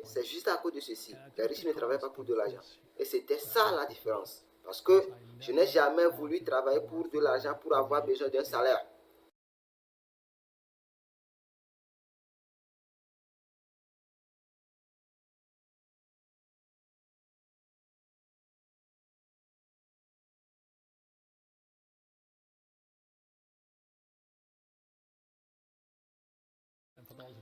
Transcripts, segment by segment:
c'est juste à cause de ceci. Les riches ne travaillent pas pour de l'argent. Et c'était ça la différence. Parce que je n'ai jamais voulu travailler pour de l'argent pour avoir besoin d'un salaire.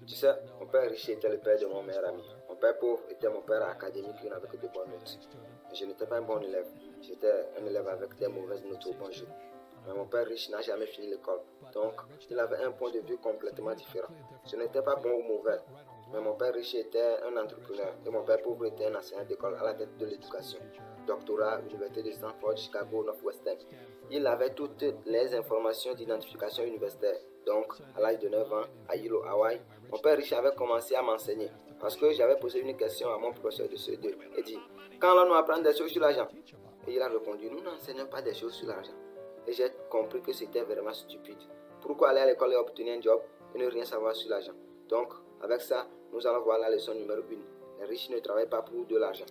Tu sais, mon père riche était le père de mon meilleur ami. Mon père pauvre était mon père académique qui n'avait que de bonnes notes. Je n'étais pas un bon élève. J'étais un élève avec des mauvaises notes au bon jeu. Mais mon père riche n'a jamais fini l'école. Donc, il avait un point de vue complètement différent. Je n'étais pas bon ou mauvais. Mais mon père riche était un entrepreneur et mon père pauvre était un enseignant d'école à la tête de l'éducation. Doctorat, Université de Stanford, Chicago, Northwestern. Il avait toutes les informations d'identification universitaire. Donc, à l'âge de 9 ans, à Hilo, Hawaï, mon père riche avait commencé à m'enseigner. Parce que j'avais posé une question à mon professeur de CE2 et dit, quand allons-nous apprendre des choses sur l'argent? Et il a répondu, nous n'enseignons pas des choses sur l'argent. Et j'ai compris que c'était vraiment stupide. Pourquoi aller à l'école et obtenir un job et ne rien savoir sur l'argent? Donc, avec ça, nous allons voir la leçon numéro 1. Les riches ne travaillent pas pour de l'argent.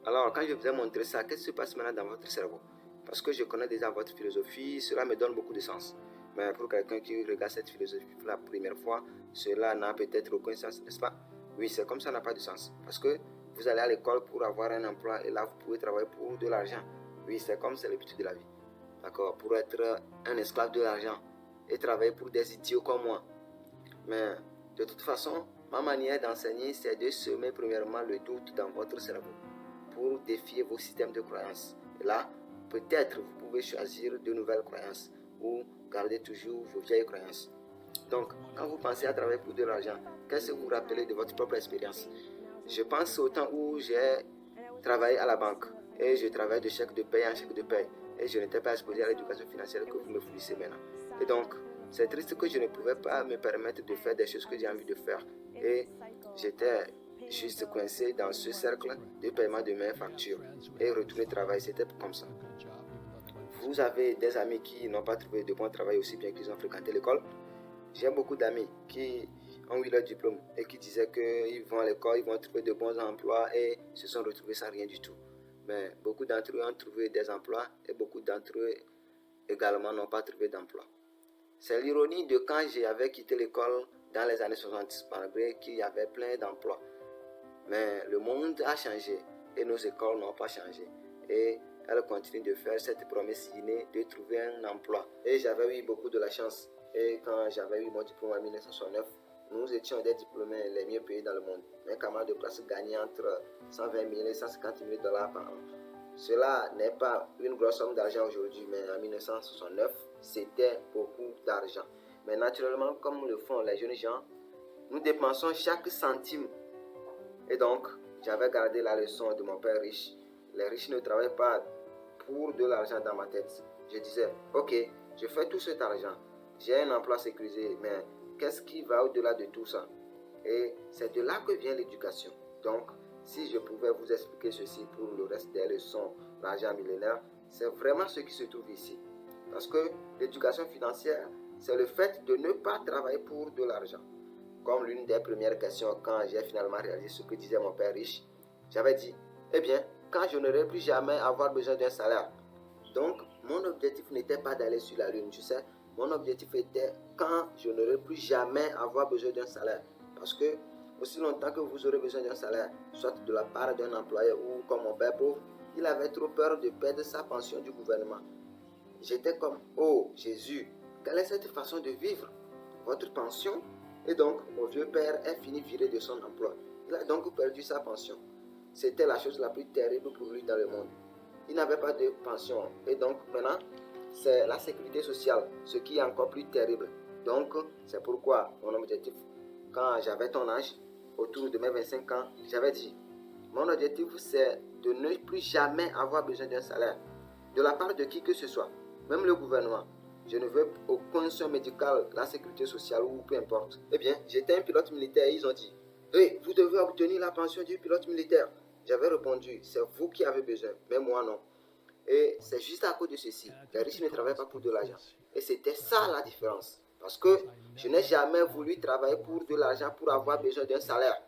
Alors, quand je vous ai montré ça, qu'est-ce qui se passe maintenant dans votre cerveau? Parce que je connais déjà votre philosophie, cela me donne beaucoup de sens. Mais pour quelqu'un qui regarde cette philosophie pour la première fois, cela n'a peut-être aucun sens, n'est-ce pas? Oui, c'est comme ça, n'a pas de sens. Parce que vous allez à l'école pour avoir un emploi et là, vous pouvez travailler pour de l'argent. Oui, c'est comme c'est le but de la vie. D'accord? Pour être un esclave de l'argent et travailler pour des idiots comme moi. Mais de toute façon, ma manière d'enseigner, c'est de semer premièrement le doute dans votre cerveau pour défier vos systèmes de croyances. Et là, peut-être vous pouvez choisir de nouvelles croyances ou garder toujours vos vieilles croyances. Donc, quand vous pensez à travailler pour de l'argent, qu'est-ce que vous vous rappelez de votre propre expérience? Je pense au temps où j'ai travaillé à la banque et je travaillais de chèque de paie en chèque de paie et je n'étais pas exposé à l'éducation financière que vous me fournissez maintenant. Et donc, c'est triste que je ne pouvais pas me permettre de faire des choses que j'ai envie de faire. Et j'étais juste coincé dans ce cercle de paiement de mes factures et retourner travailler, c'était comme ça. Vous avez des amis qui n'ont pas trouvé de bon travail aussi bien qu'ils ont fréquenté l'école? J'ai beaucoup d'amis qui ont eu leur diplôme et qui disaient qu'ils vont à l'école, ils vont trouver de bons emplois et se sont retrouvés sans rien du tout. Mais beaucoup d'entre eux ont trouvé des emplois et beaucoup d'entre eux également n'ont pas trouvé d'emploi. C'est l'ironie de quand j'avais quitté l'école dans les années 60, malgré qu'il y avait plein d'emplois. Mais le monde a changé et nos écoles n'ont pas changé. Et elles continuent de faire cette promesse innée de trouver un emploi. Et j'avais eu beaucoup de la chance. Et quand j'avais eu mon diplôme en 1969, nous étions des diplômés les mieux payés dans le monde. Mes camarades de classe gagnaient entre 120 000 et 150 000 dollars par an. Cela n'est pas une grosse somme d'argent aujourd'hui, mais en 1969, c'était beaucoup d'argent. Mais naturellement, comme le font les jeunes gens, nous dépensons chaque centime. Et donc, j'avais gardé la leçon de mon père riche. Les riches ne travaillent pas pour de l'argent dans ma tête. Je disais, ok, je fais tout cet argent. J'ai un emploi sécurisé, mais qu'est-ce qui va au-delà de tout ça? Et c'est de là que vient l'éducation. Donc, si je pouvais vous expliquer ceci pour le reste des leçons l'argent millénaire, c'est vraiment ce qui se trouve ici. Parce que l'éducation financière, c'est le fait de ne pas travailler pour de l'argent. Comme l'une des premières questions quand j'ai finalement réalisé ce que disait mon père riche, j'avais dit, eh bien, quand je n'aurai plus jamais avoir besoin d'un salaire. Donc, mon objectif n'était pas d'aller sur la lune, tu sais. Mon objectif était quand je n'aurai plus jamais avoir besoin d'un salaire. Parce que aussi longtemps que vous aurez besoin d'un salaire, soit de la part d'un employeur ou comme mon père pauvre, il avait trop peur de perdre sa pension du gouvernement. J'étais comme, oh Jésus, quelle est cette façon de vivre? Votre pension? Et donc, mon vieux père est fini viré de son emploi. Il a donc perdu sa pension. C'était la chose la plus terrible pour lui dans le monde. Il n'avait pas de pension. Et donc, maintenant, c'est la sécurité sociale, ce qui est encore plus terrible. Donc, c'est pourquoi mon objectif, quand j'avais ton âge, autour de mes 25 ans, j'avais dit, mon objectif, c'est de ne plus jamais avoir besoin d'un salaire, de la part de qui que ce soit, même le gouvernement. Je ne veux aucun soin médical, la sécurité sociale ou peu importe. Eh bien, j'étais un pilote militaire et ils ont dit, hey, vous devez obtenir la pension du pilote militaire. J'avais répondu, c'est vous qui avez besoin, mais moi non. Et c'est juste à cause de ceci. Les riches ne travaillent pas pour de l'argent. Et c'était ça la différence. Parce que je n'ai jamais voulu travailler pour de l'argent pour avoir besoin d'un salaire.